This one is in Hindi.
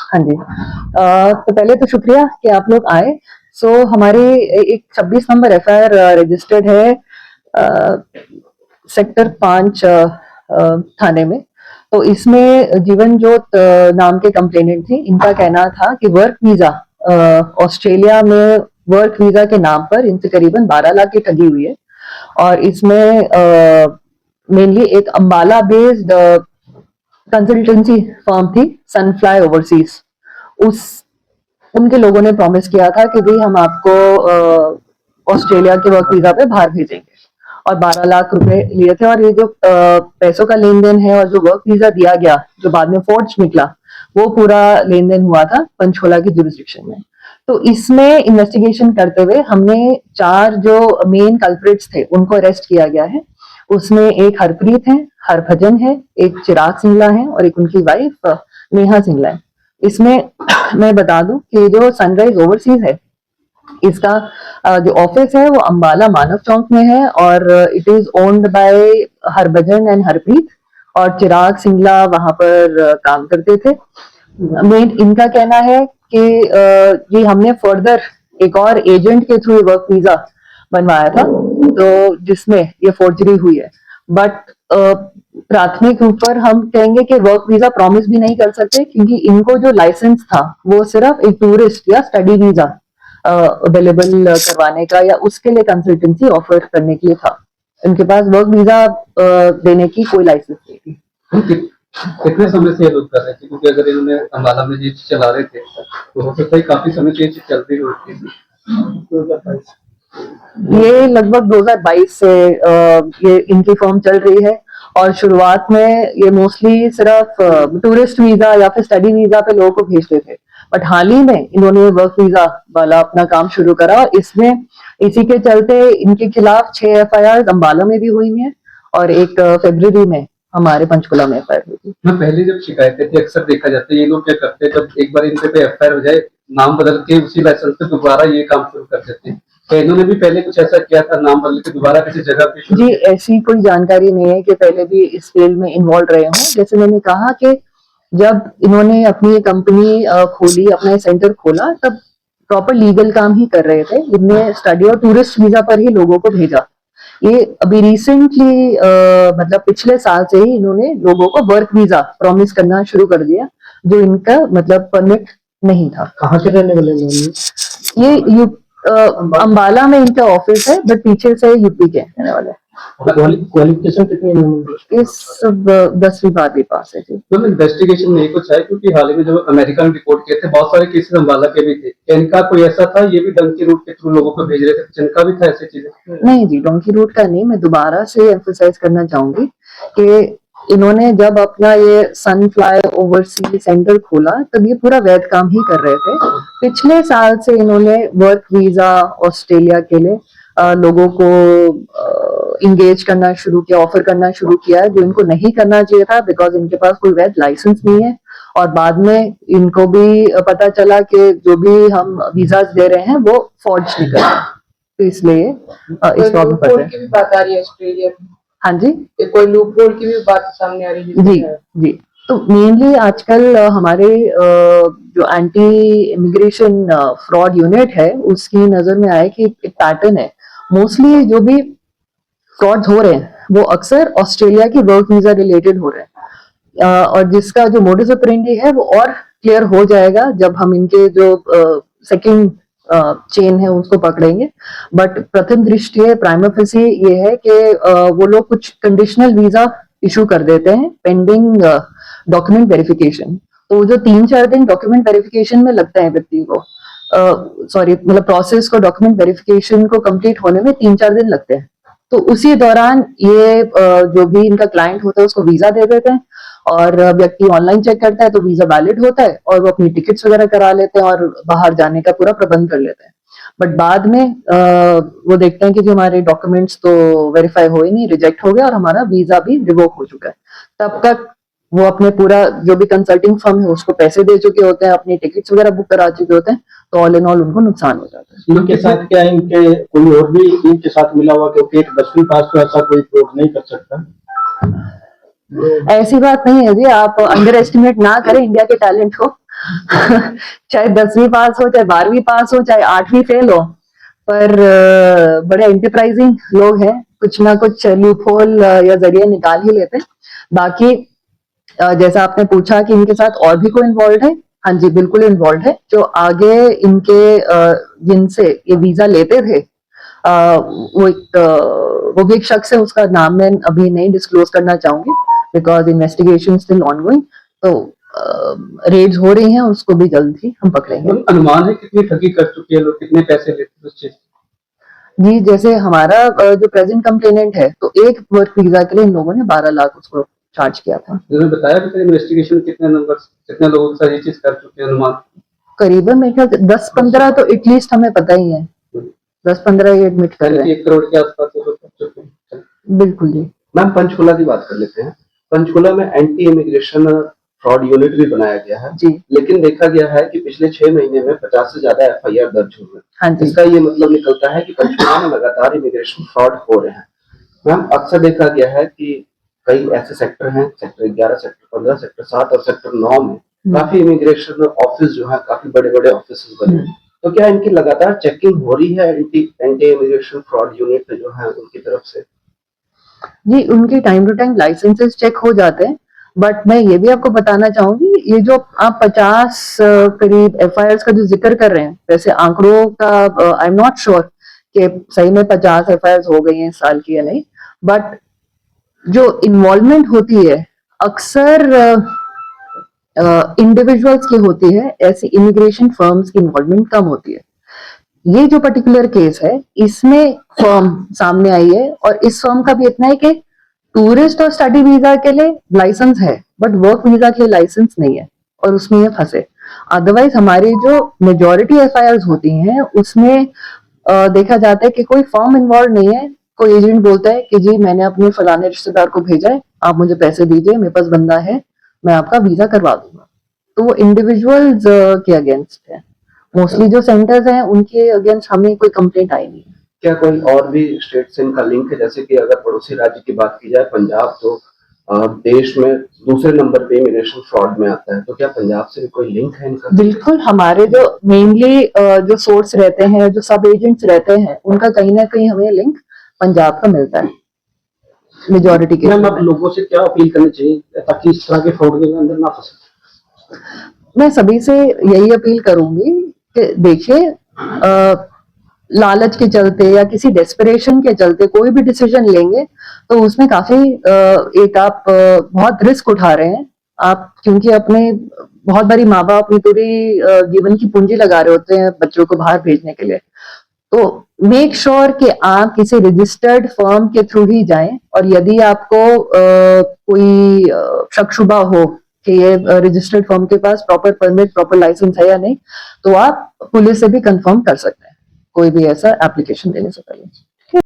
हाँ जी। तो पहले तो शुक्रिया कि आप लोग आए। हमारी एक 26 नंबर एफआईआर रजिस्टर्ड है सेक्टर 5 थाने में। तो इसमें जीवन ज्योत नाम के कंप्लेनेंट थे। इनका कहना था कि वर्क वीजा ऑस्ट्रेलिया में वर्क वीजा के नाम पर इनसे करीबन 12 लाख की ठगी हुई है। और इसमें मेनली एक अंबाला बेस्ड कंसल्टेंसी फर्म थी सनफ्लाई ओवरसीज। उस उनके लोगों ने प्रॉमिस किया था कि भाई हम आपको ऑस्ट्रेलिया के वर्क वीजा पे बाहर भेजेंगे, और 12 लाख रुपए लिए थे। और ये जो पैसों का लेन देन है और जो वर्क वीजा दिया गया जो बाद में फोर्ज निकला, वो पूरा लेन देन हुआ था पंचकुला की जुरिस्डिक्शन में। तो इसमें इन्वेस्टिगेशन करते हुए हमने 4 जो मेन कल्प्रिट्स थे उनको अरेस्ट किया गया है। उसमें एक हरप्रीत है, हरभजन है, एक चिराग सिंगला है और एक उनकी वाइफ नेहा सिंगला है। इसमें मैं बता दूं कि जो सनराइज ओवरसीज है, इसका जो ऑफिस है वो अंबाला मानव चौक में है, और it is owned by Harbhajan and Harpreet, और चिराग सिंगला वहां पर काम करते थे। मेन इनका कहना है कि ये हमने फर्दर एक और एजेंट के थ्रू वर्क वीजा बनवाया था, तो जिसमें ये फोर्जरी हुई है। बट प्राथमिक रूप पर हम कहेंगे कि वर्क वीजा प्रॉमिस भी नहीं कर सकते, क्योंकि इनको जो लाइसेंस था वो सिर्फ एक टूरिस्ट या स्टडी वीजा अवेलेबल करवाने का या उसके लिए कंसल्टेंसी ऑफर करने के लिए था। इनके पास वर्क वीजा देने की कोई लाइसेंस नहीं थी। कितने समय से ये लोग कर रहे थे? क्योंकि अगर इन्होंने अंबाला में ये चला रहे थे तो हो सकता है काफी समय से ये चीज चलती हुई। ये लगभग 2022 से ये इनकी फर्म चल रही है, और शुरुआत में ये मोस्टली सिर्फ टूरिस्ट वीजा या फिर स्टडी वीजा पे लोगों को भेजते थे। बट हाल ही में इन्होंने वर्क वीजा वाला अपना काम शुरू करा, और इसमें इसी के चलते इनके खिलाफ 6 एफआईआर अंबाला में भी हुई है, और एक फरवरी में हमारे पंचकुला में एफआईआर हुई थी। पहले जब शिकायतें थी अक्सर देखा जाता है ये लोग क्या करते हैं, जब एक बार इनके पे एफआईआर हो जाए, नाम बदल के उसी लाइसेंस पे दोबारा ये काम शुरू कर देते हैं। तो इन्होंने भी पहले कुछ ऐसा किया था, नाम बदल के दोबारा किसी जगह पे? जी, ऐसी कोई जानकारी नहीं है कि पहले भी इस फील्ड में इन्वॉल्व रहे हों। जैसे मैंने कहा कि जब इन्होंने अपनी कंपनी खोली, अपना सेंटर खोला, तब प्रॉपर लीगल काम ही कर रहे थे। इनने स्टडी और टूरिस्ट वीजा पर ही लोगों को भेजा। ये अभी रिसेंटली मतलब पिछले साल से ही इन्होंने लोगों को वर्क वीजा प्रॉमिस करना शुरू कर दिया, जो इनका मतलब परमिट नहीं था। कहाँ के रहने वाले ये अंबाला में इनका ऑफिस है, बट पीछे से यूपी के रहने वाले। क्वालिफिकेशन कितनी है? इस 10वीं 12वीं पास है जी। तो इन्वेस्टिगेशन नहीं कुछ है, क्योंकि हाल ही में जो अमेरिका में रिपोर्ट किए थे बहुत सारे केसेस अंबाला के भी थे। इनका कोई ऐसा था ये भी डंकी रूट के थ्रू लोगों को भेज रहे थे? जिनका भी था ऐसी चीजें? नहीं जी, डोंकी रूट का नहीं। मैं दोबारा से एम्फसाइज करना चाहूंगी कि इन्होंने जब अपना ये सनफ्लाई ओवरसीज सेंटर खोला, तब ये पूरा वैध काम ही कर रहे थे। पिछले साल से इन्होंने वर्क वीजा ऑस्ट्रेलिया के लिए लोगों को इंगेज करना शुरू किया, ऑफर करना शुरू किया है, जो इनको नहीं करना चाहिए था, बिकॉज इनके पास कोई वैध लाइसेंस नहीं है। और बाद में इनको भी पता चला कि जो भी हम वीजाज दे रहे हैं वो फॉर्ज निकल रहे हैं, तो इसलिए इस प्रॉब्लम पर की भी बात आ रही है ऑस्ट्रेलिया में। हाँ जी, कोई लूप होल की भी बात सामने आ रही है? जी जी। तो मेनली आजकल हमारे जो एंटी इमिग्रेशन फ्रॉड यूनिट है, उसकी नजर में आया कि एक पैटर्न है। मोस्टली जो भी फ्रॉड हो रहे हैं वो अक्सर ऑस्ट्रेलिया की वर्क वीजा रिलेटेड हो रहे हैं, और जिसका जो मोडस ऑपरेंडी है वो और क्लियर हो जाएगा जब हम इनके जो सेकंड चेन है उसको पकड़ेंगे। बट प्रथम दृष्टि प्राइमा फेसी ये है कि वो लोग कुछ कंडीशनल वीजा इशू कर देते हैं पेंडिंग डॉक्यूमेंट वेरिफिकेशन। तो जो 3-4 दिन डॉक्यूमेंट वेरिफिकेशन में लगता है व्यक्ति को, सॉरी मतलब प्रोसेस को, डॉक्यूमेंट वेरिफिकेशन को कंप्लीट होने में 3-4 दिन लगते हैं। तो उसी दौरान ये जो भी इनका क्लाइंट होता है उसको वीजा दे देते हैं, और व्यक्ति ऑनलाइन चेक करता है तो वीजा वैलिड होता है, और वो अपनी टिकट्स वगैरह करा लेते हैं और बाहर जाने का पूरा प्रबंध कर लेते हैं। बट बाद में वो देखते हैं कि जो हमारे डॉक्यूमेंट्स तो वेरीफाई हो ही नहीं, रिजेक्ट हो गया और हमारा वीजा भी रिवोक हो चुका है। तब तक वो अपने पूरा जो भी कंसल्टिंग फर्म है उसको पैसे दे चुके होते हैं, अपनी टिकट्स वगैरह बुक करा चुके होते हैं, तो ऑल इन ऑल उनको नुकसान हो जाता है। इनके साथ क्या इनके कोई और भी इनके साथ मिला हुआ, क्योंकि एक 10वीं पास तो ऐसा कोई फ्रॉड नहीं कर सकता? ऐसी बात नहीं है जी, आप अंडर एस्टिमेट ना करें इंडिया के टैलेंट को। चाहे 10वीं पास हो, चाहे 12वीं पास हो, चाहे 8वीं फेल हो, पर बड़े एंटरप्राइजिंग लोग हैं, कुछ ना कुछ लूप होल या जरिए निकाल ही लेते हैं। बाकी जैसा आपने पूछा कि इनके साथ और भी कोई इन्वॉल्व है, हाँ जी बिल्कुल इन्वॉल्व है। जो आगे इनके जिनसे ये वीजा लेते थे, वो भी एक शख्स है, उसका नाम मैं अभी नहीं डिस्क्लोज करना चाहूंगी बिकॉज इन्वेस्टिगेशन स्टिल ऑनगोइंग। तो रेड्स हो रही हैं, उसको भी जल्द ही हम पकड़ेंगे। अनुमान है कितनी ठगी कर चुके हैं लोग, कितने पैसे लेते हैं उस चीज के? जी, जैसे हमारा जो प्रेजेंट कंप्लेनेंट है, तो एक वर्क वीजा के लिए इन लोगों ने 12 लाख उसको चार्ज किया था। उन्होंने बताया कि इन्वेस्टिगेशन कितने नंबर, कितने लोगों के साथ ये चीज कर चुके हैं अनुमान? करीबन मेरे ख्याल से 10-15 तो एटलीस्ट हमें पता ही है, 10-15 ये एडमिट कर रहे हैं। 1 करोड़ के आसपास तो लोग कर चुके हैं। बिल्कुल जी। मैम पंचकुला की बात कर लेते हैं। पंचकुला में एंटी इमिग्रेशन फ्रॉड यूनिट भी बनाया गया है जी। लेकिन देखा गया है कि पिछले 6 महीने में 50 से ज्यादा एफआईआर दर्ज हुए हैं। हाँ जी। इसका ये मतलब निकलता है कि पंचकुला में लगातार इमिग्रेशन फ्रॉड हो रहे हैं। मैम अक्सर देखा गया है कि कई ऐसे सेक्टर हैं, सेक्टर 11, सेक्टर 15, सेक्टर 7 और सेक्टर 9 में काफी इमिग्रेशन ऑफिस जो है काफी बड़े बड़े ऑफिस बने हैं। तो क्या इनकी लगातार चेकिंग हो रही है एंटी इमिग्रेशन फ्रॉड यूनिट जो है उनकी तरफ से? जी, उनके time to time licences check हो जाते हैं, बट मैं ये भी आपको बताना चाहूंगी, ये जो आप 50 करीब एफआईआर का जो जिक्र कर रहे हैं, वैसे आंकड़ों का आई एम नॉट श्योर कि सही में 50 एफआईआर हो गई हैं इस साल की या नहीं, बट जो इन्वॉल्वमेंट होती है अक्सर इंडिविजुअल्स की होती है, ऐसी इमिग्रेशन फर्म्स की इन्वॉल्वमेंट कम होती है। ये जो पर्टिकुलर केस है, इसमें फर्म सामने आई है और इस फर्म का भी इतना है कि टूरिस्ट और स्टडी वीजा के लिए लाइसेंस है, बट वर्क वीजा के लिए लाइसेंस नहीं है और उसमें ये फंसे। अदरवाइज हमारी जो मेजॉरिटी एफआईआर होती हैं उसमें देखा जाता है कि कोई फर्म इन्वॉल्व नहीं है, कोई एजेंट बोलता है कि जी मैंने अपने फलाने रिश्तेदार को भेजा है, आप मुझे पैसे दीजिए, मेरे पास बंदा है, मैं आपका वीजा करवा दूंगा। तो वो इंडिविजुअल्स के अगेंस्ट है। मोस्टली जो सेंटर्स हैं उनके अगेंस्ट हमें कोई कंप्लेंट आई नहीं है। क्या कोई और भी स्टेट से इनका लिंक है? जैसे कि अगर पड़ोसी राज्य की बात की जाए पंजाब, तो देश में दूसरे नंबर पे इमिग्रेशन फ्रॉड में आता है, तो क्या पंजाब से भी कोई लिंक है इनका? बिल्कुल, हमारे जो मेनली जो सोर्स रहते हैं, जो सब एजेंट्स रहते हैं, उनका कहीं ना कहीं हमें लिंक पंजाब का मिलता है मेजॉरिटी के। मैम आप लोगों से क्या अपील करनी चाहिए ताकि इस तरह के फ्रॉड के अंदर ना फंसे? मैं सभी से यही अपील करूंगी कि देखिए, लालच के चलते या किसी डेस्परेशन के चलते कोई भी डिसीजन लेंगे तो उसमें काफी एक आप बहुत रिस्क उठा रहे हैं आप, क्योंकि अपने बहुत बारी माँ बाप अपनी पूरी जीवन की पूंजी लगा रहे होते हैं बच्चों को बाहर भेजने के लिए। तो मेक श्योर कि आप किसी रजिस्टर्ड फर्म के थ्रू ही जाएं, और यदि आपको कोई शक शुबा हो कि ये रजिस्टर्ड फर्म के पास प्रॉपर परमिट, प्रॉपर लाइसेंस है या नहीं, तो आप पुलिस से भी कंफर्म कर सकते हैं कोई भी ऐसा एप्लीकेशन देने से पहले।